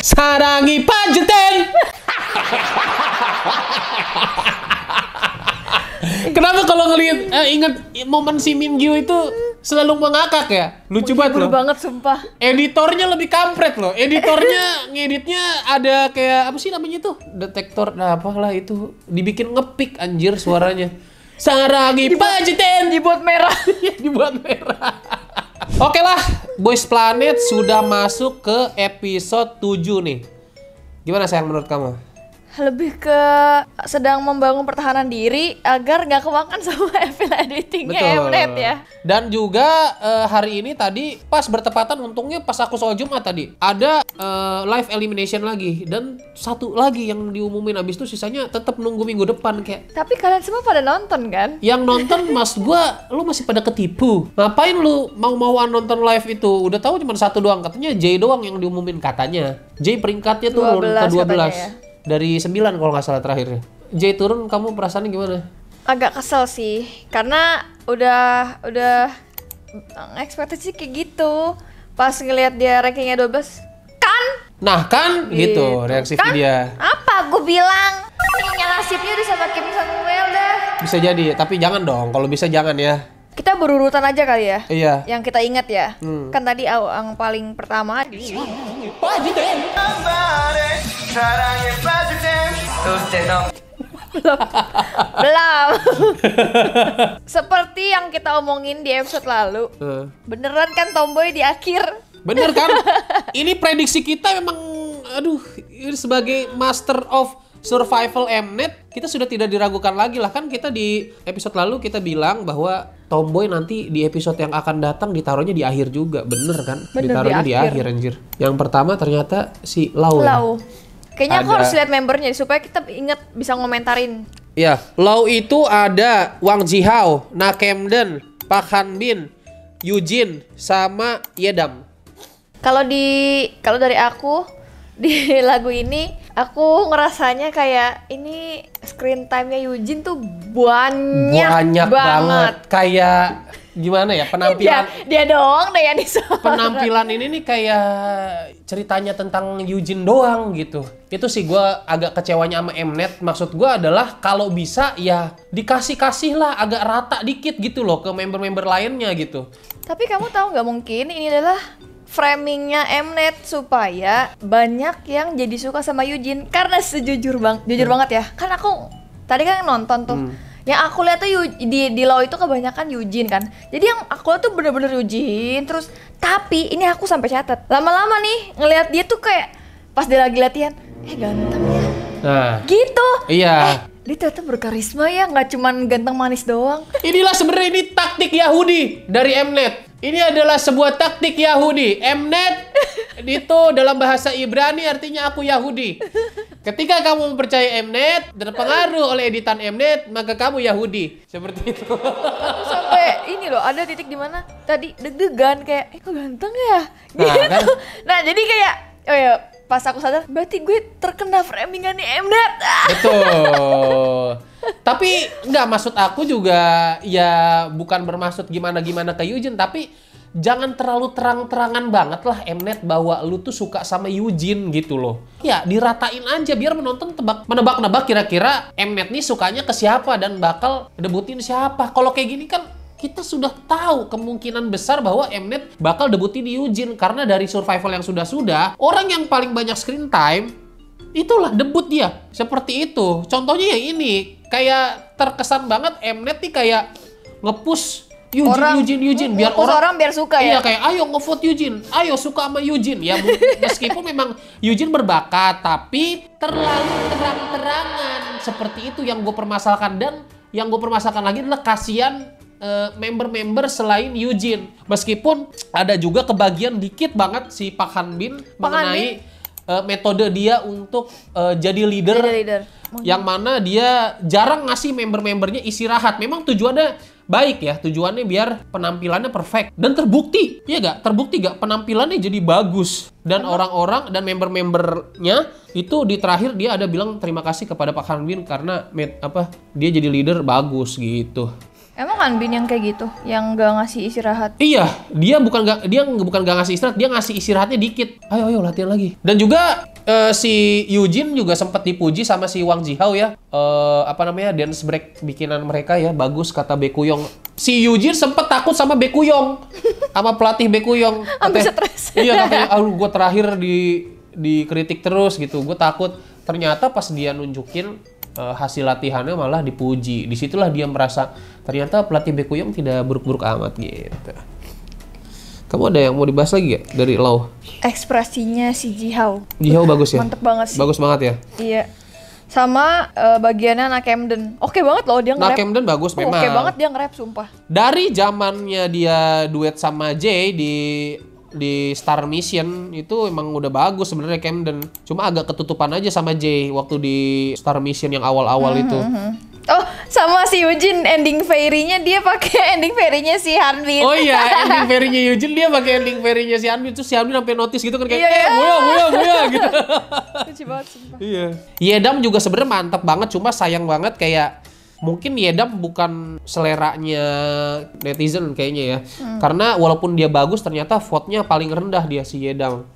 Sarangi Panjeten. Kenapa kalau ngelihat inget momen si Min Gyu itu selalu mengakak ya? Lucu banget loh. Banget sumpah. Editornya lebih kampret loh. Editornya ngeditnya ada kayak apa sih namanya tuh? Detektor, nah apalah itu. Dibikin ngepick anjir suaranya. Sarangi Panjeten Dibuat merah. dibuat merah. Oke lah, Boys Planet sudah masuk ke episode 7 nih. Gimana sayang menurut kamu? Lebih ke sedang membangun pertahanan diri agar nggak kemakan sama file editingnya Mnet ya. Dan juga hari ini tadi pas bertepatan untungnya pas aku soal Jumat tadi ada live elimination lagi dan satu lagi yang diumumin abis itu sisanya tetap nunggu minggu depan kayak. Tapi kalian semua pada nonton kan? Yang nonton mas gua lu masih pada ketipu. Ngapain lu mau-mauan nonton live itu? Udah tahu cuma satu doang katanya J doang yang diumumin katanya. J peringkatnya turun ke 12. Ya? Dari 9 kalau nggak salah terakhirnya. J turun, kamu perasaannya gimana? Agak kesel sih, karena udah ekspektasi kayak gitu. Pas ngelihat dia rankingnya 12, kan? Nah kan, gitu reaksi kan? dia. Apa gue bilang? Kayaknya nasibnya udah sama Kim Samuel dah. Bisa jadi, tapi jangan dong. Kalau bisa jangan ya. Kita berurutan aja kali ya. Iya. Yang kita ingat ya. Kan tadi yang paling pertama belum. Seperti yang kita omongin di episode lalu. Beneran kan Tomboy di akhir? Bener kan? Ini prediksi kita memang aduh, sebagai master of survival Mnet, kita sudah tidak diragukan lagi lah kan. Kita di episode lalu kita bilang bahwa Tomboy nanti di episode yang akan datang ditaruhnya di akhir juga. Bener kan? Bener, ditaruhnya di akhir anjir. Yang pertama ternyata si Lau. Kayaknya aku harus lihat membernya supaya kita ingat bisa ngomentarin. Iya, Lau itu ada Wang Jihao, Nakemden, Park Hanbin, Eugene, sama Yedam. Kalau dari aku di lagu ini aku ngerasanya kayak ini screen time-nya Eugene tuh banyak banget. Kayak gimana ya penampilan dia doang deh yang disuruh. Penampilan ini nih kayak ceritanya tentang Eugene doang gitu. Itu sih gue agak kecewanya sama Mnet. Maksud gue adalah kalau bisa ya dikasih lah agak rata dikit gitu loh ke member-member lainnya gitu. Tapi kamu tahu nggak mungkin ini adalah framingnya Mnet supaya banyak yang jadi suka sama Eugene karena jujur banget ya. Kan aku tadi kan nonton tuh. Yang aku lihat tuh di Law itu kebanyakan Eugene kan. Jadi yang aku lihat tuh bener-bener Eugene. Terus tapi ini aku sampai catat. Lama-lama nih ngelihat dia tuh kayak pas dia lagi latihan, ganteng ya. Nah, gitu. Iya. Dia ternyata berkarisma ya, nggak cuman ganteng manis doang. Inilah sebenarnya ini taktik Yahudi dari Mnet. Ini adalah sebuah taktik Yahudi. Mnet itu dalam bahasa Ibrani artinya aku Yahudi. Ketika kamu mempercayai Mnet, terpengaruh oleh editan Mnet, maka kamu Yahudi. Seperti itu. Sampai ini loh, ada titik di mana tadi deg-degan kayak, kok ganteng ya? Gitu. Nah, kan? Nah jadi kayak, oh ya pas aku sadar, berarti gue terkena framingan nih Mnet. Betul. Tapi nggak, maksud aku juga ya bukan bermaksud gimana-gimana ke Eugene, tapi jangan terlalu terang-terangan banget lah Mnet bahwa lu tuh suka sama Eugene gitu loh. Ya diratain aja biar menonton menebak-nebak kira-kira Mnet nih sukanya ke siapa dan bakal debutin siapa. Kalau kayak gini kan kita sudah tahu kemungkinan besar bahwa Mnet bakal debutin Eugene karena dari survival yang sudah-sudah, orang yang paling banyak screen time itulah debut dia. Seperti itu. Contohnya yang ini. Kayak terkesan banget Mnet nih kayak nge-push Eugene biar orang biar suka ya. Iya, kayak ayo nge-vote Eugene, ayo suka sama Eugene ya. Meskipun memang Eugene berbakat, tapi terlalu terang-terangan. Seperti itu yang gue permasalahkan. Dan yang gue permasalahkan lagi adalah kasihan member-member selain Eugene. Meskipun ada juga kebagian dikit banget si Park Hanbin mengenai metode dia untuk jadi leader. Yang mana dia jarang ngasih member-membernya istirahat. Memang tujuannya baik ya, tujuannya biar penampilannya perfect dan terbukti, iya gak? Terbukti gak penampilannya jadi bagus dan orang-orang dan member-membernya itu di terakhir dia ada bilang terima kasih kepada Pak Hanbin karena dia jadi leader bagus gitu. Emang Hanbin yang kayak gitu, yang gak ngasih istirahat? Iya, dia bukan gak ngasih istirahat, dia ngasih istirahatnya dikit. Ayo latihan lagi. Dan juga si Eugene juga sempat dipuji sama si Wang Jihao ya. Dance break bikinan mereka ya, bagus kata Baekhyun. Si Eugene sempat takut sama Baekhyun, sama pelatih Baekhyun. Sampai stres. Iya katanya, gue terakhir dikritik terus gitu, gue takut. Ternyata pas dia nunjukin hasil latihannya malah dipuji. Disitulah dia merasa ternyata pelatih Baekhyun tidak buruk-buruk amat gitu. Kamu ada yang mau dibahas lagi gak dari Lau? Ekspresinya si Jihao. Jihao bagus ya? Mantep banget sih. Bagus banget ya? Iya. Sama bagiannya Nakemden. Oke banget loh dia nge-rap. Nakemden bagus memang. Oke banget dia nge-rap sumpah. Dari zamannya dia duet sama Jay di Star Mission itu emang udah bagus sebenarnya Camden. Cuma agak ketutupan aja sama Jay waktu di Star Mission yang awal-awal itu. Oh, sama si Eugene ending fairy-nya dia pakai ending fairy-nya si Hanbin. Oh iya, ending fairy-nya Eugene dia pakai ending fairy-nya si Hanbin. Terus si Hanbin sampai notice gitu kan kayak buya gitu. Lucu banget sumpah. Iya. Yedam juga sebenarnya mantap banget, cuma sayang banget kayak mungkin Yedam bukan seleranya netizen kayaknya ya. Karena walaupun dia bagus ternyata vote-nya paling rendah dia si Yedam.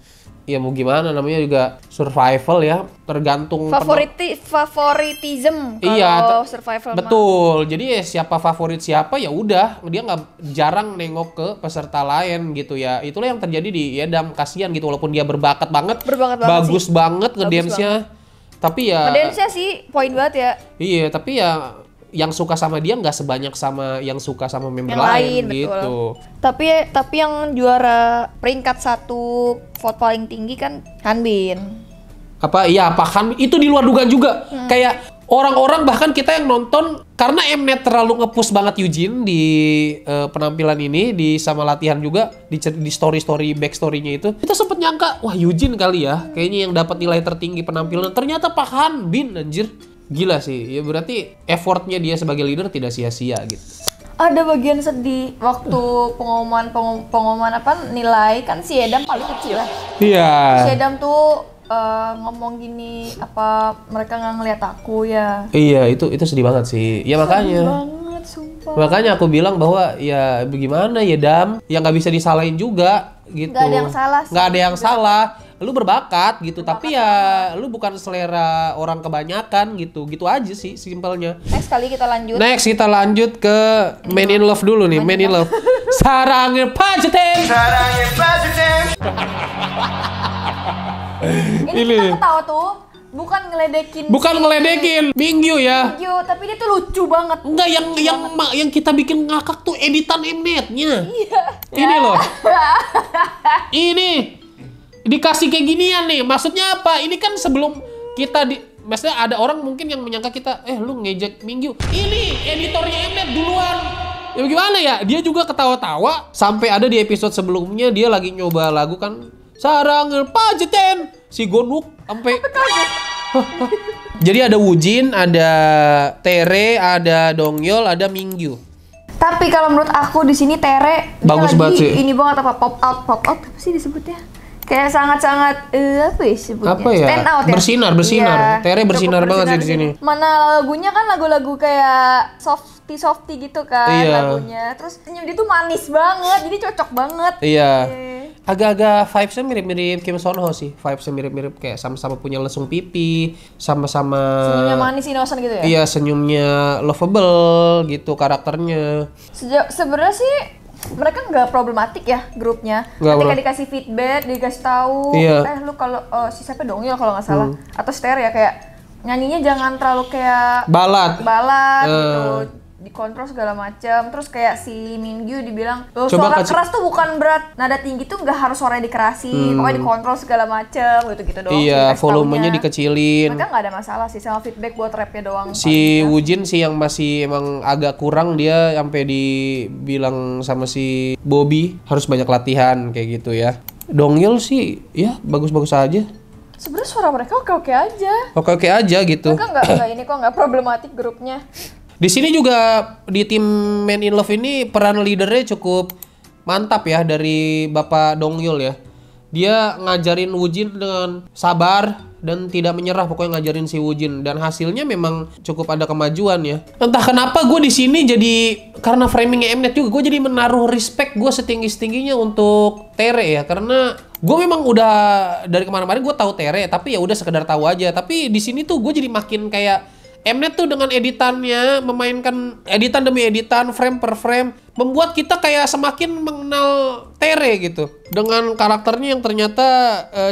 Ya mau gimana namanya juga survival ya, tergantung favoritism kalau iya, survival betul. Jadi ya siapa favorit siapa ya udah, dia nggak jarang nengok ke peserta lain gitu ya. Itulah yang terjadi di Yedam, kasihan gitu walaupun dia berbakat banget bagus sih. banget ngedance-nya. Tapi ya ngedance-nya sih poin banget ya. Iya, tapi ya yang suka sama dia nggak sebanyak sama yang suka sama member yang lain betul. gitu. Tapi yang juara peringkat 1 vote paling tinggi kan Hanbin. Kan itu di luar dugaan juga. Kayak orang-orang bahkan kita yang nonton karena Mnet terlalu nge-push banget Eugene di penampilan ini di sama latihan juga di story backstory-nya itu. Kita sempet nyangka wah Eugene kali ya kayaknya yang dapat nilai tertinggi penampilan. Ternyata Pak Hanbin anjir. Gila sih, ya berarti effortnya dia sebagai leader tidak sia-sia gitu. Ada bagian sedih waktu pengumuman nilai kan si Edam paling kecil lah. Iya. Si Edam tuh ngomong gini, apa mereka nggak ngeliat aku ya? Iya, itu sedih banget sih. Ya makanya. Sedih banget, sumpah. Makanya aku bilang bahwa ya bagaimana ya Dam, yang nggak bisa disalahin juga gitu. Nggak ada yang salah sih. Nggak ada yang salah. Lu berbakat gitu, tapi ya lu bukan selera orang kebanyakan gitu. Gitu aja sih simpelnya. Next kita lanjut ke Man in Love dulu nih, Man in Love. Sarangnya Pajeten. Ini kita tahu tuh bukan ngeledekin Mingyu ya. Mingyu, tapi dia tuh lucu banget. Enggak, yang kita bikin ngakak tuh editan Mnetnya. Iya. Ini loh. Ini dikasih kayak ginian nih, maksudnya apa? Ini kan sebelum kita maksudnya ada orang mungkin yang menyangka kita, lu ngejek Mingyu. Ini editornya Mnet duluan. Ya gimana ya? Dia juga ketawa-tawa sampai ada di episode sebelumnya dia lagi nyoba lagu kan Sarangnya Pajeten si Gonwook sampai Jadi ada Wujin, ada Tere, ada Dongyol, ada Mingyu. Tapi kalau menurut aku di sini Tere bagus banget sih. Ini banget pop out apa sih disebutnya? Kayak sangat-sangat apa ya sebutnya? Apa ya? Stand out ya. Bersinar. Iya, Tere bersinar banget sih di sini. Mana lagunya kan lagu-lagu kayak softy gitu kan lagunya. Terus senyum dia tuh manis banget, jadi cocok banget. Iya. Agak-agak vibes-nya mirip-mirip Kim Son Ho sih. Vibes-nya mirip-mirip kayak sama-sama punya lesung pipi, sama-sama senyumnya manis innocent gitu ya. Iya, senyumnya lovable gitu karakternya. Sebenarnya sih mereka nggak problematik ya grupnya. Ketika dikasih feedback, dikasih tahu, lu kalau si siapa Dongyol kalau nggak salah atau Ster ya kayak nyanyinya jangan terlalu kayak balad gitu, dikontrol segala macam. Terus kayak si Mingyu dibilang suara keras tuh bukan berat, nada tinggi tuh nggak harus suaranya dikerasin, pokoknya dikontrol segala macam gitu doang. Iya, volumenya dikecilin. Mereka nggak ada masalah sih sama feedback buat rapnya doang. Si Wujin sih yang masih emang agak kurang, dia sampai dibilang sama si Bobby harus banyak latihan kayak gitu ya. Dongyol sih ya bagus-bagus aja. Sebenarnya suara mereka oke-oke aja. Oke-oke aja gitu. Mereka nggak problematik grupnya. Di sini juga di tim Man in Love ini peran leadernya cukup mantap ya dari Bapak Dongyol ya. Dia ngajarin Wujin dengan sabar, dan tidak menyerah pokoknya ngajarin si Woojin, dan hasilnya memang cukup ada kemajuan ya. Entah kenapa gue di sini jadi karena framingnya Mnet juga gue jadi menaruh respect gue setinggi-tingginya untuk Tere ya, karena gue memang udah dari kemarin-kemarin gue tahu Tere tapi ya udah sekedar tahu aja, tapi di sini tuh gue jadi makin kayak Mnet tuh dengan editannya, memainkan editan demi editan, frame per frame, membuat kita kayak semakin mengenal Tere gitu. Dengan karakternya yang ternyata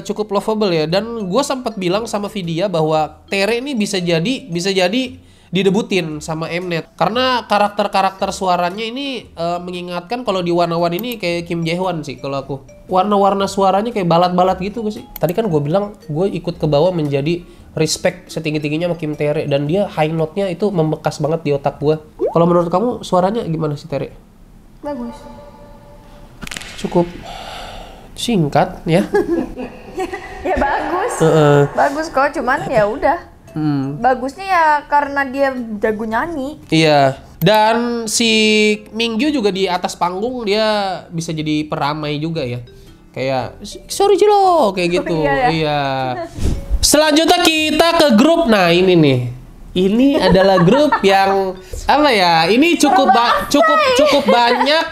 cukup lovable ya. Dan gue sempat bilang sama Vidya bahwa Tere ini bisa jadi didebutin sama Mnet. Karena karakter-karakter suaranya ini mengingatkan kalau di One ini kayak Kim Jae-hwan sih kalau aku. Warna-warna suaranya kayak balat-balat gitu gak sih? Tadi kan gue bilang gue ikut ke bawah menjadi respect setinggi-tingginya sama Kim Tere, dan dia high note-nya itu membekas banget di otak gue. Kalau menurut kamu suaranya gimana sih Tere? Bagus. Cukup singkat ya. Ya bagus. Bagus kok, cuman ya udah. Bagusnya ya karena dia jago nyanyi. Iya. Dan si Mingyu juga di atas panggung dia bisa jadi peramai juga ya. Kayak sorry Jilo kayak gitu. Iya. Selanjutnya kita ke grup. Nah, ini nih. Ini adalah grup yang apa ya? Ini cukup banyak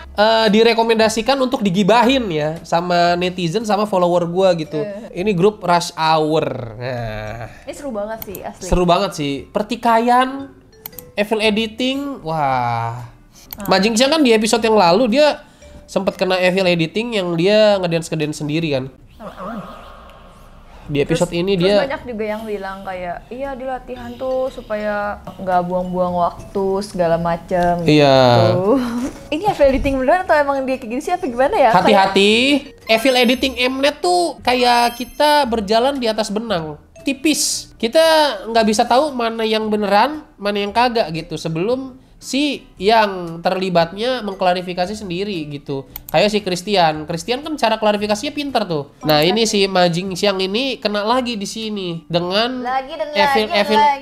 direkomendasikan untuk digibahin ya sama netizen sama follower gua gitu. Ini grup Rush Hour. Nah, ini seru banget sih asli. Seru banget sih. Pertikaian, evil editing, wah. Majin Xiang kan di episode yang lalu dia sempat kena evil editing yang dia ngedance sendiri kan. Di episode ini terus dia banyak juga yang bilang kayak iya di latihan tuh supaya nggak buang-buang waktu segala macam gitu. Iya. Ini evil editing beneran atau emang dia kayak gini sih apa gimana ya? Hati-hati, evil editing Mnet tuh kayak kita berjalan di atas benang tipis. Kita nggak bisa tahu mana yang beneran, mana yang kagak gitu sebelum si yang terlibatnya mengklarifikasi sendiri gitu. Kayak si Christian kan cara klarifikasinya pintar tuh. Nah, ini si Majin Xiang ini kena lagi di sini dengan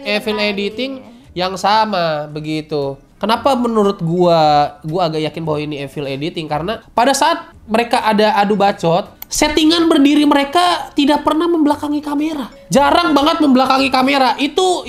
evil editing yang sama begitu. Kenapa menurut gua agak yakin bahwa ini evil editing karena pada saat mereka ada adu bacot, settingan berdiri mereka tidak pernah membelakangi kamera. Jarang banget membelakangi kamera. Itu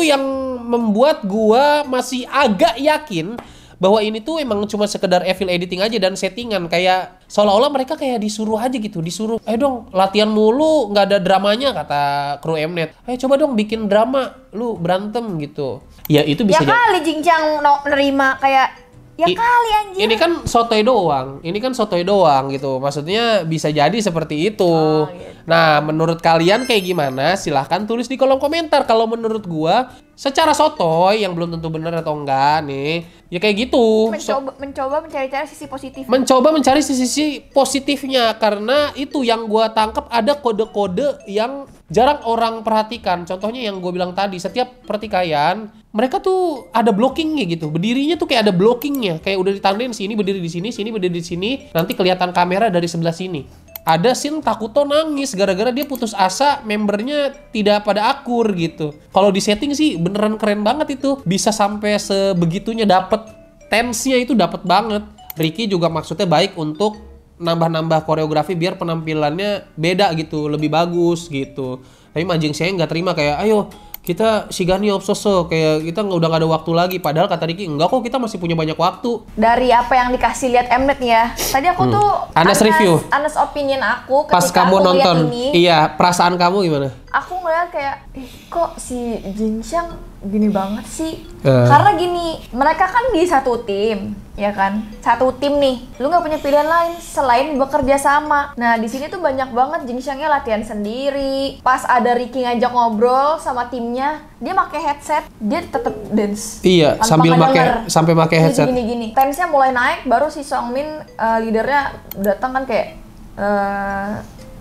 yang membuat gua masih agak yakin bahwa ini tuh emang cuma sekedar evil editing aja dan settingan, kayak seolah-olah mereka kayak disuruh aja gitu, disuruh dong latihan mulu nggak ada dramanya kata kru Mnet, coba dong bikin drama lu berantem gitu. Ya itu bisa ya kali Jin Xiang nerima kayak kali anjir. Ini kan sotoy doang gitu. Maksudnya bisa jadi seperti itu. Gitu. Nah, menurut kalian kayak gimana? Silahkan tulis di kolom komentar. Kalau menurut gua secara sotoy yang belum tentu benar atau enggak nih, ya kayak gitu. Mencoba mencari sisi positif. Mencoba mencari sisi positifnya karena itu yang gua tangkap ada kode-kode yang jarang orang perhatikan. Contohnya yang gue bilang tadi, setiap pertikaian mereka tuh ada blockingnya gitu. Berdirinya tuh kayak ada blockingnya. Kayak udah ditandain sini berdiri di sini, sini berdiri di sini. Nanti kelihatan kamera dari sebelah sini. Ada scene Takuto nangis gara-gara dia putus asa, membernya tidak pada akur gitu. Kalau di setting sih beneran keren banget itu. Bisa sampai sebegitunya dapet tense-nya itu dapet banget. Ricky juga maksudnya baik untuk nambah-nambah koreografi biar penampilannya beda gitu, lebih bagus gitu. Tapi Majin Xiang nggak terima kayak ayo kita Shigani Obsoso, kayak kita udah nggak ada waktu lagi. Padahal kata Ricky enggak kok, kita masih punya banyak waktu. Dari apa yang dikasih lihat Mnet nih ya, tadi aku tuh honest opinion aku ketika pas kamu aku nonton ini, iya, perasaan kamu gimana? Aku ngeliat kayak kok si Jin Xiang gini banget sih. Karena gini, mereka kan di satu tim, ya kan? Satu tim nih, lu nggak punya pilihan lain selain bekerja sama. Nah, di sini tuh banyak banget Jin Xiangnya latihan sendiri. Pas ada Ricky ngajak ngobrol sama timnya, dia pakai headset, dia tetap dance. Iya, sampai pakai headset. Gini. Tensnya mulai naik, baru si Songmin leadernya datang kan kayak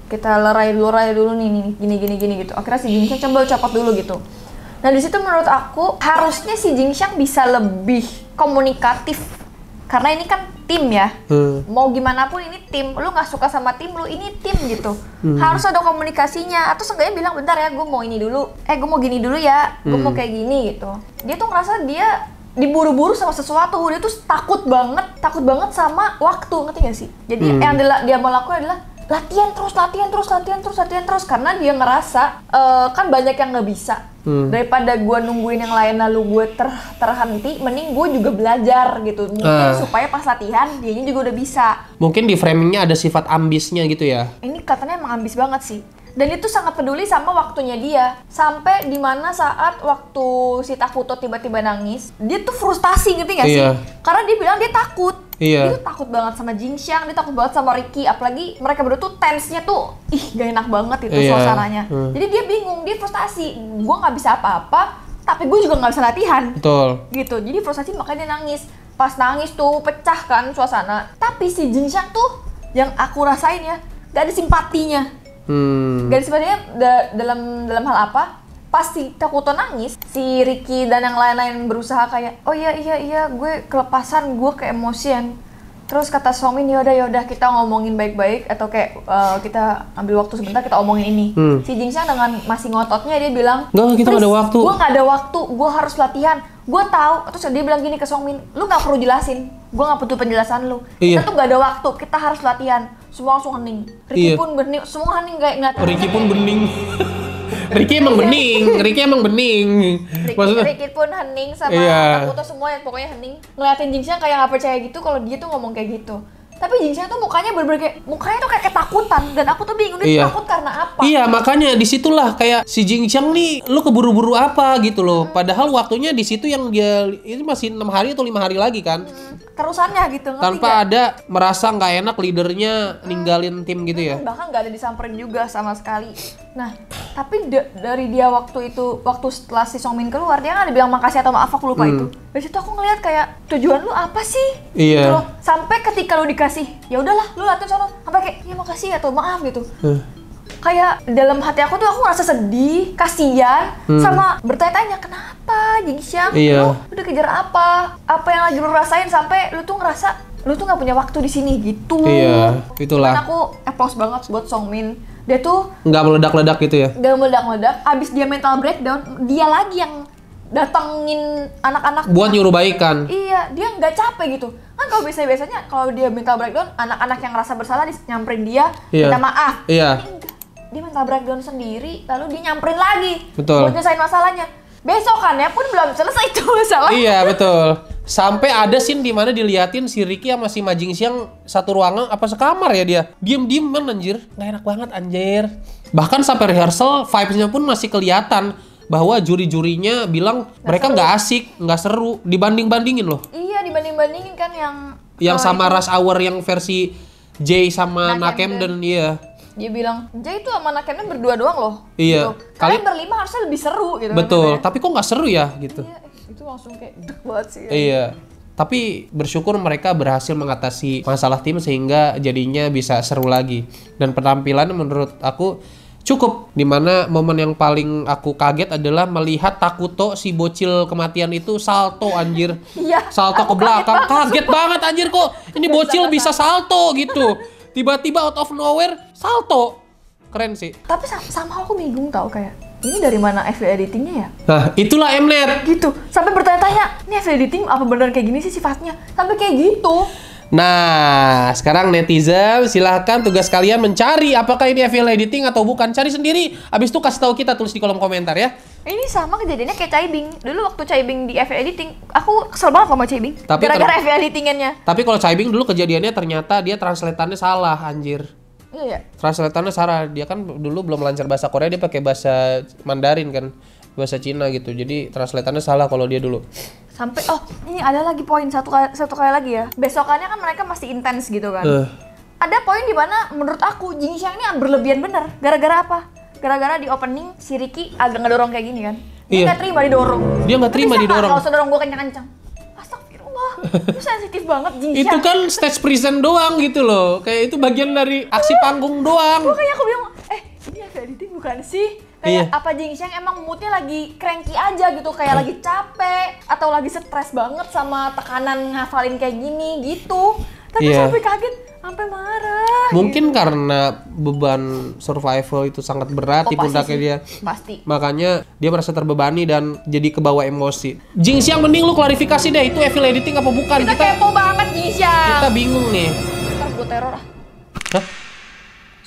kita lerai dulu nih, gini gitu. Akhirnya si Jin Xiang coba copot dulu gitu. Nah, di situ menurut aku harusnya si Jin Xiang bisa lebih komunikatif. Karena ini kan tim ya. Mau gimana pun ini tim. Lu nggak suka sama tim lu, ini tim gitu. Harus ada komunikasinya. Atau seenggaknya bilang bentar ya, gue mau ini dulu. Gue mau gini dulu ya. Gue mau kayak gini gitu. Dia tuh ngerasa dia diburu-buru sama sesuatu. Dia tuh takut banget sama waktu, ngerti gak sih? Jadi yang dia mau lakukan adalah latihan terus karena dia ngerasa kan banyak yang nggak bisa. Daripada gue nungguin yang lain lalu gue terhenti, mending gue juga belajar gitu. Mungkin supaya pas latihan dianya juga udah bisa. Mungkin di framingnya ada sifat ambisnya gitu ya. Ini katanya emang ambis banget sih. Dan itu sangat peduli sama waktunya dia. Sampai dimana saat waktu si Takuto tiba-tiba nangis, dia tuh frustasi, ngerti gak sih? Karena dia bilang dia takut. Dia tuh takut banget sama Jingxiang, dia takut banget sama Ricky. Apalagi mereka berdua tuh tense-nya tuh, gak enak banget itu suasananya. Jadi dia bingung, dia frustasi. Gue gak bisa apa-apa, tapi gue juga gak bisa latihan. Betul. Gitu, jadi frustasi makanya dia nangis. Pas nangis tuh pecah kan suasana. Tapi si Jingxiang tuh, yang aku rasain ya, gak ada simpatinya. Gak ada simpatinya dalam hal apa? Pas si Takuto nangis, si Ricky dan yang lain-lain berusaha kayak, oh iya gue kelepasan, gue keemosian. Terus kata Songmin, yaudah kita ngomongin baik-baik atau kayak kita ambil waktu sebentar kita omongin ini. Si Jingxiang dengan masih ngototnya dia bilang, nggak, kita nggak ada waktu. Gue nggak ada waktu, gue harus latihan. Gue tahu. Terus dia bilang gini ke Songmin, lu nggak perlu jelasin, gue nggak butuh penjelasan lu. Kita tuh nggak ada waktu, kita harus latihan. Semua langsung hening. Ricky pun bening, semua hening kayak nggak. Ricky pun bening. Ricky emang bening. Maksudnya Ricky pun hening sama Takuto semua yang pokoknya hening. Ngeliatin Jingxiang kayak nggak percaya gitu kalau dia tuh ngomong kayak gitu. Tapi Jingxiang tuh mukanya bener-bener kayak, mukanya tuh kayak ketakutan. Dan aku tuh bingung, dia takut karena apa? Iya, makanya disitulah kayak si Jingxiang nih, lu keburu-buru apa gitu loh. Padahal waktunya di situ yang dia, itu masih 6 hari atau 5 hari lagi kan. Terusannya gitu, ngerti tanpa gak? ada merasa nggak enak leadernya ninggalin tim gitu ya. Bahkan nggak ada disamperin juga sama sekali. Nah, tapi dari dia waktu setelah si Songmin keluar, dia kan ada bilang makasih atau maaf, aku lupa itu. Dari situ aku ngeliat kayak, tujuan lu apa sih? Iya. Gitu loh. Sampai ketika lu dikasih, ya udahlah lu latihan sono, sampai kayak, ya makasih atau maaf gitu. Kayak dalam hati aku tuh aku ngerasa sedih, kasihan, sama bertanya-tanya kenapa Jingxiang, lu udah kejar apa yang lagi lu rasain sampai lu tuh ngerasa lu tuh nggak punya waktu di sini gitu. Iya, itulah. Dan aku applause banget buat Songmin. Dia tuh nggak meledak-ledak gitu ya. Nggak meledak-meledak. Abis dia mental breakdown, dia lagi yang datengin anak-anak buat nyuruh baikan. Iya, dia nggak capek gitu. Kan kalau biasanya kalau dia mental breakdown, anak-anak yang ngerasa bersalah nyamperin dia, minta maaf. Iya. Dia mental breakdown sendiri, lalu dia nyamperin lagi. Betul. Buat nyelesain masalahnya. Besokannya pun belum selesai itu masalah. Iya, betul. Sampai ada scene di mana diliatin si Ricky sama si Ma Jingxiang satu ruangan apa sekamar ya dia. Diem-dieman anjir. Nggak enak banget anjir. Bahkan sampai rehearsal vibes-nya pun masih kelihatan bahwa juri-jurinya bilang mereka nggak asik, nggak seru. Dibanding-bandingin loh. Iya, dibanding-bandingin kan yang sama Rush Hour yang versi Jay sama Nakemden, iya. Dia bilang, Jay itu sama Nakemden berdua doang loh. Iya. Gitu. Kalian berlima harusnya lebih seru gitu. Betul, kan, tapi kok nggak seru ya gitu. Iya, itu langsung kayak deg banget sih. Iya. Tapi bersyukur mereka berhasil mengatasi masalah tim sehingga jadinya bisa seru lagi. Dan penampilannya menurut aku cukup. Dimana momen yang paling aku kaget adalah melihat Takuto si bocil kematian itu salto anjir. Iya. Salto ke belakang. Kaget banget anjir kok. Ini bocil bisa salto gitu. Tiba-tiba out of nowhere salto. Keren sih. Tapi sama aku bingung tau kayak ini dari mana FV editingnya ya? Nah, itulah Mnet. Gitu. Sampai bertanya-tanya, ini FV editing apa benar kayak gini sih sifatnya? Sampai kayak gitu. Nah, sekarang netizen silahkan tugas kalian mencari apakah ini FL editing atau bukan. Cari sendiri, abis itu kasih tahu kita, tulis di kolom komentar ya. Ini sama kejadiannya kayak Caibing. Dulu waktu Caibing di FL editing, aku kesel banget sama Caibing. Gara-gara FL editingannya. Tapi kalau Caibing dulu kejadiannya ternyata dia translatannya salah, anjir. Iya. Translatannya salah. Dia kan dulu belum lancar bahasa Korea, dia pakai bahasa Mandarin kan, bahasa Cina gitu. Jadi translatannya salah kalau dia dulu. Sampai ini ada lagi poin satu kali lagi ya. Besokannya kan mereka masih intens gitu kan. Ada poin di mana menurut aku Jingxiang ini berlebihan bener. Gara-gara apa? Gara-gara di opening si Ricky agak ngedorong kayak gini kan. Dia nggak terima didorong. Dia nggak terima didorong. Kalau sedorong gue kencang-kencang. Astagfirullah. Itu sensitif banget Jingxiang. Itu kan stage present doang gitu loh. Kayak itu bagian dari aksi panggung doang. Makanya aku bilang, ini editing bukan sih? Kayak apa Jingxiang emang moodnya lagi cranky aja gitu, kayak lagi capek atau lagi stres banget sama tekanan ngafalin kayak gini gitu. Tapi sampai kaget, sampai marah. Mungkin gitu. Karena beban survival itu sangat berat di pundaknya dia. Pasti. Makanya dia merasa terbebani dan jadi kebawa emosi. Jingxiang mending lu klarifikasi deh, itu evil editing apa bukan? Kita kepo banget Jingxiang. Kita bingung nih. Ntar gue teror ah. Hah?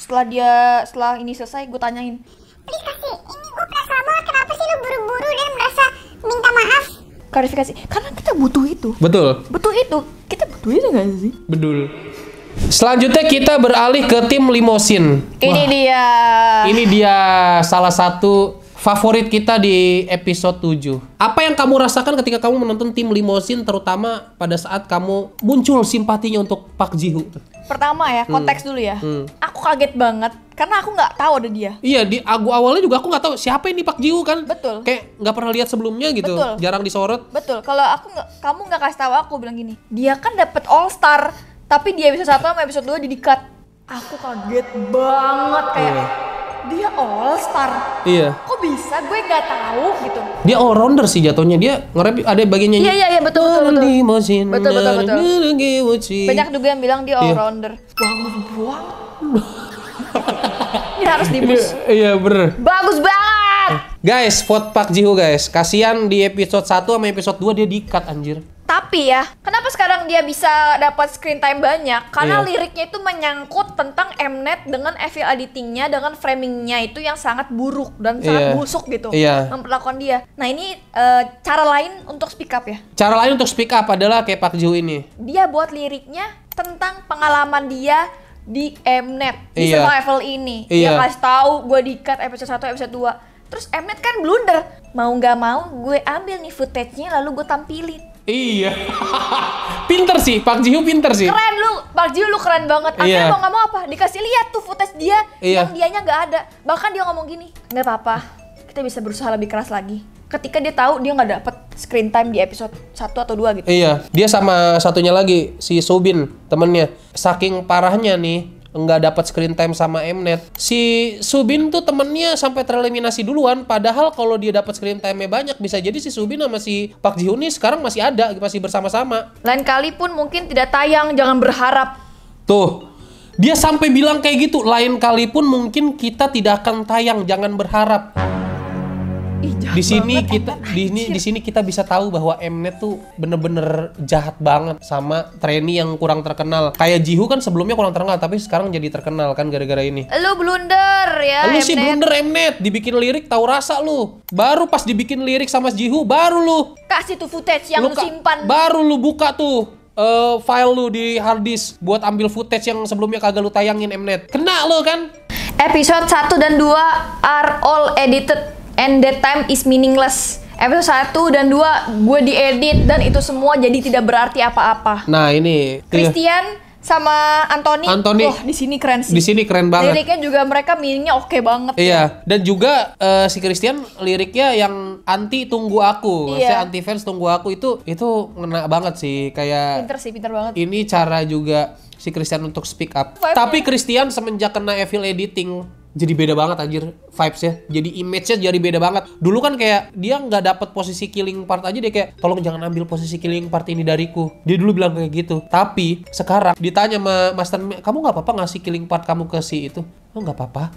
Setelah ini selesai, gue tanyain, Please kasih, ini gue penasaran banget kenapa sih lu buru-buru dan merasa minta maaf? klarifikasi. Karena kita butuh itu. Betul. Butuh itu. Kita butuh itu nggak sih? Betul. Selanjutnya kita beralih ke tim limosin. Ini dia. Ini dia salah satu favorit kita di episode 7. Apa yang kamu rasakan ketika kamu menonton tim limosin, terutama pada saat kamu muncul simpatinya untuk Park Ji-hoo? Pertama ya, konteks dulu ya. Aku kaget banget karena aku nggak tahu ada dia. Iya, di awalnya juga aku nggak tahu siapa ini Park Ji-hoo kan. Betul. Kayak nggak pernah lihat sebelumnya gitu. Betul. Jarang disorot. Betul. Kalau kamu nggak kasih tahu aku bilang gini, dia kan dapet All Star, tapi di episode 1 sama episode 2 di-cut. Aku kaget banget kayak dia All Star. Iya. Kok bisa? Gue nggak tahu gitu. Dia all rounder sih jatuhnya. Dia nge-rap ada bagian nyanyi. Iya, betul. Limosin. Betul. Banyak Banyak juga yang bilang dia all rounder. Bagus banget. Ini harus dibus. Iya bener. Bagus banget. Guys, vote Park Ji-hoo guys. Kasian di episode 1 sama episode 2 dia di-cut anjir. Tapi ya, kenapa sekarang dia bisa dapat screen time banyak? Karena Iya. liriknya itu menyangkut tentang Mnet dengan evil editingnya, dengan framingnya itu yang sangat buruk dan sangat Iya. busuk gitu, Iya. memperlakukan dia. Nah ini cara lain untuk speak up ya. Cara lain untuk speak up adalah kayak Park Ji-hoo ini. Dia buat liriknya tentang pengalaman dia di Mnet di Iya. survival ini. Iya. Dia kasih tahu gue di-cut episode 1, episode 2. Terus Mnet kan blunder. Mau nggak mau gue ambil nih footage-nya lalu gue tampilin. Iya. Pinter sih, Park Ji-hoo pinter sih. Keren lu, Park Ji-hoo lu keren banget. Akhirnya Iya. mau nggak mau apa? Dikasih lihat tuh footage dia Iya. yang dianya nggak ada. Bahkan dia ngomong gini, nggak apa-apa, kita bisa berusaha lebih keras lagi. Ketika dia tahu dia nggak dapet screen time di episode 1 atau 2 gitu. Iya, dia sama satunya lagi si Subin temennya. Saking parahnya nih nggak dapat screen time sama Mnet. Si Subin tuh temennya sampai tereliminasi duluan. Padahal kalau dia dapat screen time-nya banyak, bisa jadi si Subin sama si Park Ji-hoo nih sekarang masih ada, masih bersama-sama. Lain kali pun mungkin tidak tayang, jangan berharap. Tuh, dia sampai bilang kayak gitu. Lain kali pun mungkin kita tidak akan tayang, jangan berharap. Ih, jahat Di sini banget, kita Mnet, di sini kita bisa tahu bahwa Mnet tuh bener-bener jahat banget sama trainee yang kurang terkenal. Kayak Ji-hoo kan sebelumnya kurang terkenal tapi sekarang jadi terkenal kan gara-gara ini. Lu blunder ya, Lu sih Mnet. blunder Mnet, dibikin lirik tahu rasa lu. Baru pas dibikin lirik sama Ji-hoo baru lu Kasih tuh footage yang lu simpan. baru lu buka tuh file lu di hard disk buat ambil footage yang sebelumnya kagak lu tayangin Mnet. Kena lu kan? Episode 1 dan 2 are all edited and that time is meaningless. Episode 1 dan 2 gue diedit dan itu semua jadi tidak berarti apa-apa. Nah, ini Christian sama Anthony, Anthony. wah di sini keren sih. di sini keren banget. Liriknya juga mereka meaningnya oke banget. Iya, dan juga si Christian liriknya yang anti tunggu aku, maksudnya Iya. anti fans tunggu aku itu ngena banget sih, kayak Pinter sih, pinter banget. ini cara juga si Christian untuk speak up. Vibe-nya. Tapi Christian semenjak kena evil editing jadi beda banget anjir vibes-nya. Jadi image-nya jadi beda banget. Dulu kan kayak dia nggak dapet posisi killing part aja, dia kayak tolong jangan ambil posisi killing part ini dariku. Dia dulu bilang kayak gitu. Tapi sekarang ditanya sama Master, kamu nggak apa-apa ngasih killing part kamu ke si itu? Oh nggak apa-apa.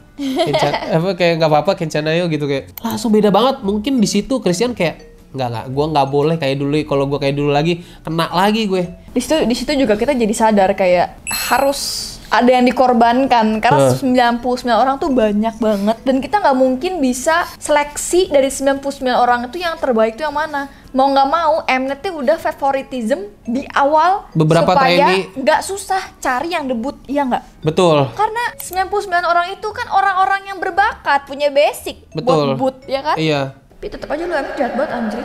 Kayak nggak apa-apa Kencanayo gitu kayak. Langsung beda banget. Mungkin di situ Christian kayak nggak, gue nggak boleh kayak dulu. Kalau gue kayak dulu lagi kena lagi gue. Di situ juga kita jadi sadar kayak harus ada yang dikorbankan karena 99 orang tuh banyak banget dan kita nggak mungkin bisa seleksi dari 99 orang itu yang terbaik tuh yang mana. Mau nggak mau Mnet tuh udah favoritism di awal Beberapa supaya trainee. nggak susah cari yang debut, iya nggak? Betul. Karena 99 orang itu kan orang-orang yang berbakat, punya basic buat Betul. debut, ya kan? Iya. Tapi tetap aja lu Mnet jahat banget anjir.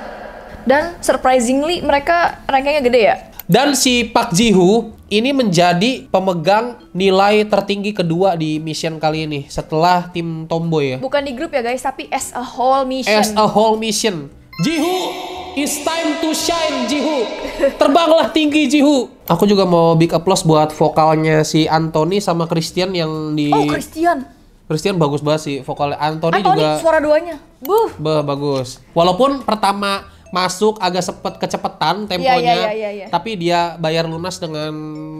Dan surprisingly mereka rankingnya gede ya. Dan si Park Ji-hoo ini menjadi pemegang nilai tertinggi kedua di mission kali ini setelah tim Tomboy ya. Bukan di grup ya guys, tapi as a whole mission. As a whole mission. Ji-hoo, it's time to shine Ji-hoo. Terbanglah tinggi Ji-hoo. Aku juga mau big applause buat vokalnya si Anthony sama Christian yang di... Oh Christian. Christian bagus banget sih vokalnya. Anthony Anthony juga suara duanya. bagus. Walaupun pertama masuk agak kecepetan temponya, Iya. tapi dia bayar lunas dengan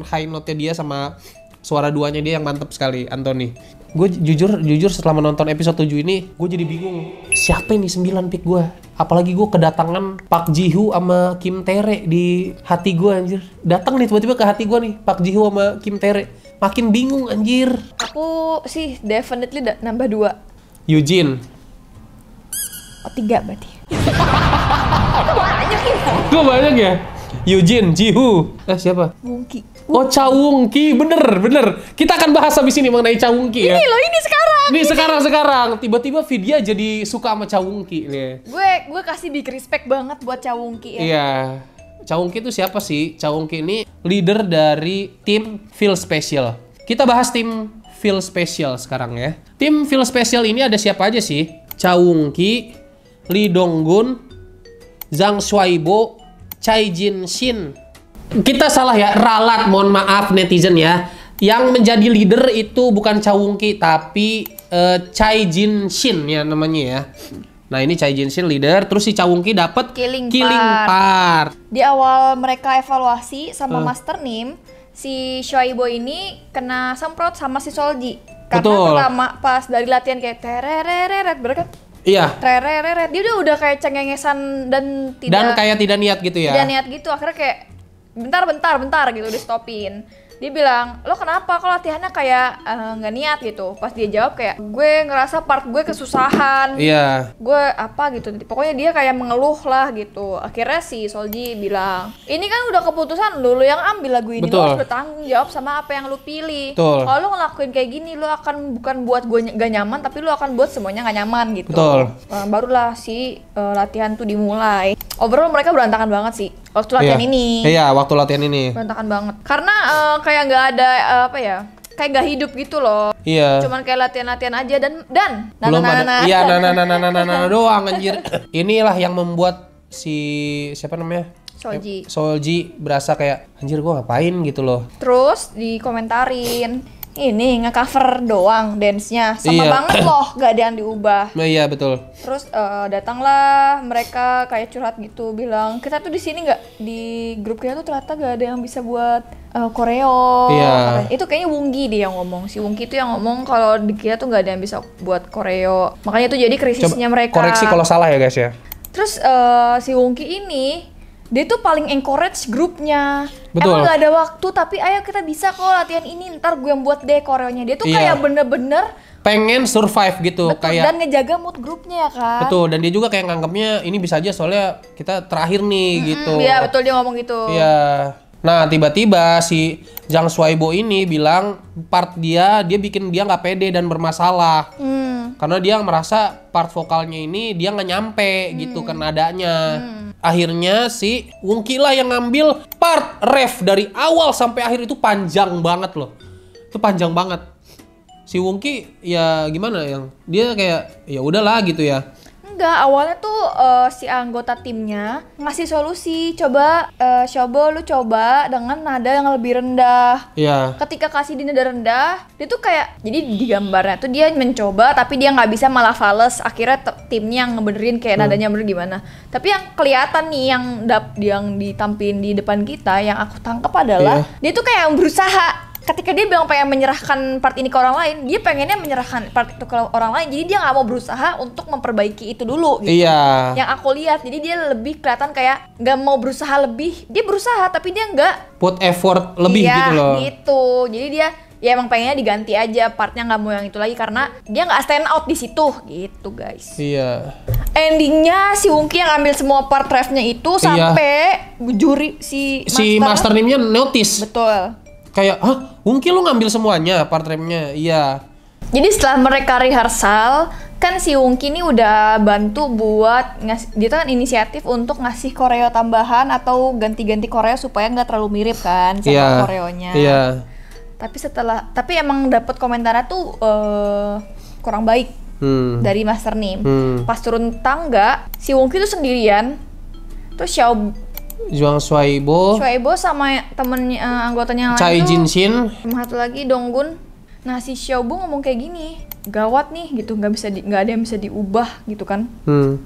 high note-nya dia sama suara duanya dia yang mantep sekali, Anthony. Gue jujur setelah menonton episode 7 ini, gue jadi bingung siapa ini 9 pick gue. Apalagi gue kedatangan Park Ji-hoo sama Kim Tae-ri di hati gue anjir. Datang nih tiba-tiba ke hati gue nih Park Ji-hoo sama Kim Tae-ri. makin bingung anjir. Aku sih definitely nambah 2. Eugene. Oh 3 berarti. Itu banyak ya. Kok banyak ya? Eugene, Jihu. Siapa? Wongki. Oh, Cha Won-ki, bener. Kita akan bahas habis ini mengenai Cha Won-ki ya. Ini loh, ini sekarang. Nih sekarang. Tiba-tiba Vidya jadi suka sama Cha Won-ki nih. Gue kasih big respect banget buat Cha Won-ki ya. Iya. Cha Won-ki itu siapa sih? Cha Won-ki ini leader dari tim Feel Special. Kita bahas tim Feel Special sekarang ya. Tim Feel Special ini ada siapa aja sih? Cha Won-ki, Lee Dong-gun, Zhang Shuaibo, Chai Jin-shin. Kita salah ya, ralat, mohon maaf netizen ya. Yang menjadi leader itu bukan Cha Won-ki tapi Chai Jin-shin ya namanya ya. Nah ini Chai Jin-shin leader, terus si Cha Won-ki dapat Killing Part. Di awal mereka evaluasi sama Master Nim, si Shuaibo ini kena semprot sama si Solji. Karena Betul. pertama pas dari latihan kayak tereret, bener kan? Iya. Tereret, dia udah kayak cengengesan dan kayak tidak niat gitu ya. tidak niat gitu, akhirnya kayak bentar gitu di stopin. Dia bilang, lo kenapa kok latihannya kayak nggak niat gitu. Pas dia jawab kayak, gue ngerasa part gue kesusahan. Iya. Gue apa gitu. Pokoknya dia kayak mengeluh lah gitu. Akhirnya si Solji bilang, ini kan udah keputusan lu yang ambil lagu ini. Betul. Lo harus bertanggung jawab sama apa yang lu pilih. Betul. Kalau lo ngelakuin kayak gini, lo akan bukan buat gue gak nyaman, tapi lo akan buat semuanya gak nyaman gitu. Betul. Barulah si latihan tuh dimulai. Overall mereka berantakan banget sih waktu latihan ini. Iya, waktu latihan ini. Berantakan banget. Karena kayak nggak ada apa ya, kayak nggak hidup gitu loh. Iya. Cuman kayak latihan-latihan aja dan Belum ada. Iya, doang anjir. Inilah yang membuat si siapa namanya? Solji berasa kayak anjir gua ngapain gitu loh. Terus dikomentarin, ini nge-cover doang dance-nya. Sama Iya. banget loh, gak ada yang diubah. Nah, iya betul. Terus datanglah mereka kayak curhat gitu, bilang kita tuh di sini nggak, di grup kita tuh ternyata gak ada yang bisa buat koreo. Iya. Itu kayaknya Wongki dia yang ngomong. Si Wongki itu yang ngomong kalau di kita tuh nggak ada yang bisa buat koreo. Makanya itu jadi krisisnya mereka. Koreksi kalau salah ya guys ya. Terus si Wongki ini dia tuh paling encourage grupnya. Betul. Emang gak ada waktu, tapi ayo kita bisa kok latihan ini, ntar gue yang buat deh koreonya. Dia tuh Iya. kayak bener-bener Pengen survive gitu betul, kayak dan ngejaga mood grupnya ya kan. betul, dan dia juga kayak nganggapnya ini bisa aja soalnya kita terakhir nih gitu. Iya betul, dia ngomong gitu. Iya. Nah tiba-tiba si Zhang Shuaibo ini bilang part dia bikin dia nggak pede dan bermasalah. Karena dia merasa part vokalnya ini dia nggak nyampe gitu ke nadanya. Akhirnya si Wongki lah yang ngambil part ref dari awal sampai akhir, itu panjang banget loh. Itu panjang banget. Si Wongki ya gimana yang dia kayak ya udahlah gitu ya. Enggak, awalnya tuh si anggota timnya ngasih solusi, coba lu coba dengan nada yang lebih rendah. Iya. Ketika kasih di nada rendah, dia tuh kayak, jadi di gambarnya tuh dia mencoba tapi dia nggak bisa, malah fales. Akhirnya timnya yang ngebenerin kayak nadanya bener gimana. Tapi yang kelihatan nih yang ditampilin di depan kita, yang aku tangkap adalah dia tuh kayak berusaha. Ketika dia bilang pengen menyerahkan part ini ke orang lain, dia pengennya menyerahkan part itu ke orang lain. Jadi dia nggak mau berusaha untuk memperbaiki itu dulu gitu. Iya. Yang aku lihat, jadi dia lebih kelihatan kayak nggak mau berusaha lebih. Dia berusaha tapi dia nggak Put effort lebih iya, gitu loh. gitu. Jadi dia ya emang pengennya diganti aja partnya, nggak mau yang itu lagi karena dia nggak stand out di situ gitu guys. Iya. Endingnya si Wongki yang ambil semua part refnya itu sampai juri si Master Nimnya notice. Betul. Kayak, hah? Wongki lu ngambil semuanya part remnya? Iya. Jadi setelah mereka rehearsal, kan si Wongki ini udah bantu buat dia tuh kan inisiatif untuk ngasih koreo tambahan atau ganti-ganti koreo supaya nggak terlalu mirip kan sama koreonya. Iya. Tapi emang dapat komentarnya tuh kurang baik dari Master Nim. Pas turun tangga, si Wongki tuh sendirian. Terus Zhang Shuaibo sama temennya anggotanya yang lain Chai tuh, Jin-shin, sama satu lagi Donggun. Nah si Xiaobo ngomong kayak gini, gawat nih gitu, nggak ada yang bisa diubah gitu kan.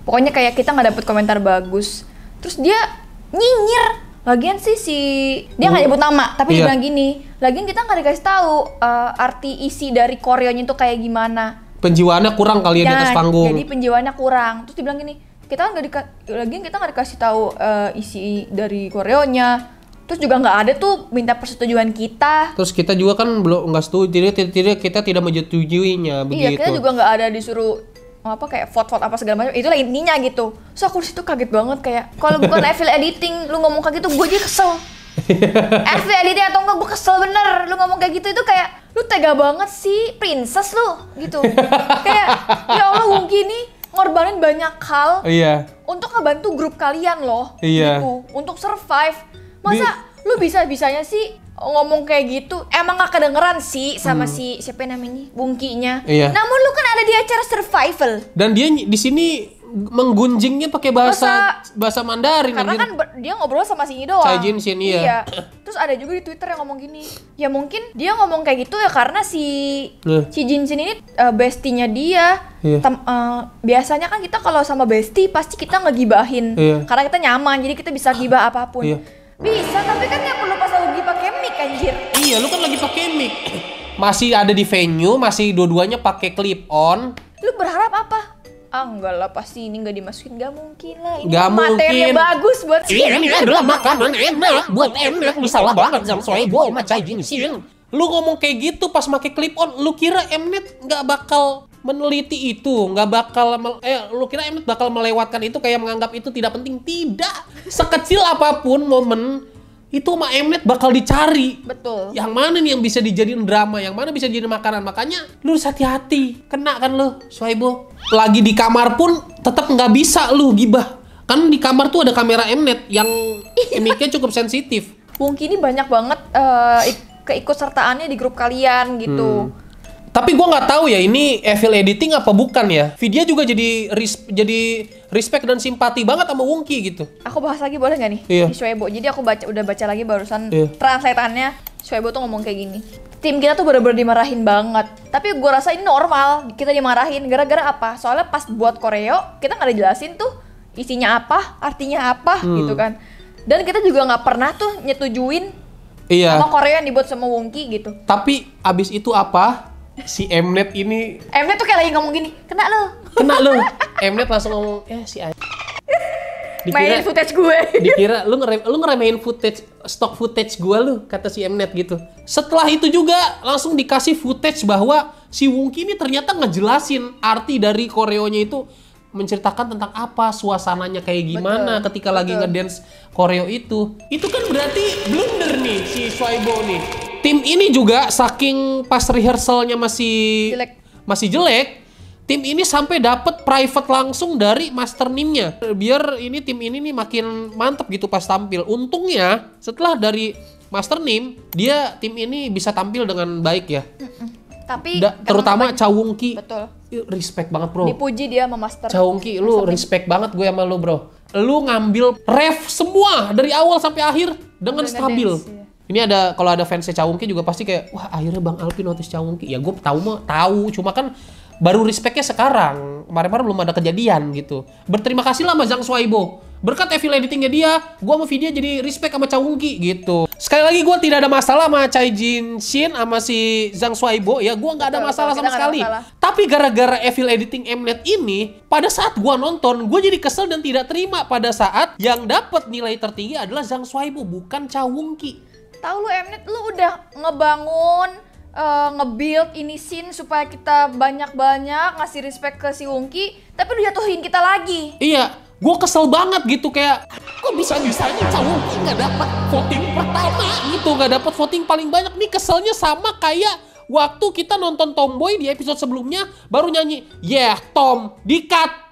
Pokoknya kayak kita nggak dapet komentar bagus. Terus dia nyinyir. Lagian sih dia nggak nyebut nama, tapi dia bilang gini, lagian kita nggak dikasih tahu arti isi dari koreonya itu kayak gimana. Penjiwaannya kurang kali ya di atas panggung. Jadi penjiwaannya kurang. Terus dia bilang gini, kita nggak dikasih tahu isi dari koreonya. Terus juga nggak ada tuh minta persetujuan kita. Terus kita juga kan belum nggak setuju, kita tidak menyetujuinya begitu. Iya, kita juga nggak ada disuruh apa kayak vote apa segala macam. Itulah intinya gitu. So aku di situ kaget banget kayak kalau bukan affiliate editing lu ngomong kayak gitu gue aja kesel. affiliate editing atau enggak gue kesel bener. Lu ngomong kayak gitu itu kayak lu tega banget sih, princess lu gitu. Kayak ya Allah Wongki ini ngorbanin banyak hal untuk ngebantu grup kalian loh. Gitu, untuk survive. Masa lu bisa-bisanya sih ngomong kayak gitu? Emang gak kedengeran sih sama si siapa namanya Wongki-nya. Namun lu kan ada di acara survival. Dan dia di sini menggunjingnya pakai bahasa Mandarin. Karena kan dia ngobrol sama si ini doang. Cai Jinshin iya. Terus ada juga di Twitter yang ngomong gini. Ya mungkin dia ngomong kayak gitu ya karena si Jinshin ini bestie-nya dia. Biasanya kan kita kalau sama bestie pasti kita ngegibahin. Karena kita nyaman, jadi kita bisa gibah apapun. Bisa, tapi kan nggak perlu pas lagi pakai mic anjir. Iya, lu kan lagi pakai mic. Masih ada di venue, masih dua-duanya pakai clip on. Lu berharap apa? Enggak lah, pasti ini nggak dimasukin, nggak mungkin lah. Ini gak materinya mungkin. bagus buat Ini adalah makanan enak buat Mnet. Salah banget sama Soebo sama Cai Jinshin. Lu ngomong kayak gitu pas pakai clip on, lu kira Mnet nggak bakal meneliti itu, nggak bakal lu kira Mnet bakal melewatkan itu kayak menganggap itu tidak penting? Tidak. Sekecil apapun momen itu sama Mnet bakal dicari. Betul. Yang mana nih yang bisa dijadiin drama, yang mana bisa jadi makanan. Makanya lu harus hati-hati. Kena kan lu, Soebo. Lagi di kamar pun tetap nggak bisa lu gibah. Kan di kamar tuh ada kamera Mnet yang mic-nya cukup sensitif. Wongki ini banyak banget keikutsertaannya di grup kalian gitu. Tapi gue nggak tahu ya ini evil editing apa bukan ya. Vidya juga jadi respect dan simpati banget sama Wongki gitu. Aku bahas lagi boleh nggak nih? Iya. Di Soebo. Jadi aku udah baca lagi barusan translatannya. Soebo tuh ngomong kayak gini. Tim kita tuh bener-bener dimarahin banget. Tapi gue rasa ini normal kita dimarahin. Gara-gara apa? Soalnya pas buat koreo kita nggak dijelasin tuh isinya apa, artinya apa gitu kan. Dan kita juga nggak pernah tuh nyetujuin sama koreo yang dibuat sama Wongki gitu. Tapi abis itu apa? Si Mnet ini Mnet tuh kayak lagi ngomong gini, kena lo. Mnet langsung ngomong, si main footage gue. Dikira lu ngeremehin stock footage gue lu, kata si Mnet gitu. Setelah itu juga langsung dikasih footage bahwa si Wongki ini ternyata ngejelasin arti dari koreonya itu, menceritakan tentang apa, suasananya kayak gimana ketika lagi ngedance koreo itu. Itu kan berarti blunder nih si Soebo nih. Tim ini juga saking pas rehearsalnya masih jelek, tim ini sampai dapat private langsung dari master nimnya. Biar ini tim ini nih makin mantep gitu pas tampil. Untungnya setelah dari master nim, tim ini bisa tampil dengan baik ya. Tapi terutama Cha Wongki. Betul. Respect banget bro. Dipuji dia sama master. Cha Wongki, lu respect banget gue sama lu bro. Lu ngambil ref semua dari awal sampai akhir dengan stabil. Dance, Ini kalau ada fansnya Cha Wongki juga pasti kayak, wah akhirnya Bang Alpi notice Cha Wongki. Ya gue tahu, cuma kan baru respectnya sekarang. Kemarin-kemarin belum ada kejadian gitu. Berterima kasih lah sama Zhang Soebo. Berkat evil editingnya dia, gue sama Vidya jadi respect sama Cha Wongki gitu. Sekali lagi gue tidak ada masalah sama Cai Jinshin sama si Zhang Soebo ya. Gue nggak ada masalah sama sekali. Tapi gara-gara evil editing Mnet ini, pada saat gue nonton, gue jadi kesel dan tidak terima pada saat yang dapat nilai tertinggi adalah Zhang Soebo, bukan Cha Wongki. Tahu lu Mnet, lu udah ngebangun, nge-build ini scene supaya kita banyak-banyak ngasih respect ke si Wongki, tapi lu jatuhin kita lagi. Iya, gue kesel banget gitu kayak, kok bisa-bisanya Cha Wongki nggak dapat voting pertama gitu, nggak dapat voting paling banyak. Nih keselnya sama kayak waktu kita nonton Tomboy di episode sebelumnya baru nyanyi, yeah Tom, di-cut.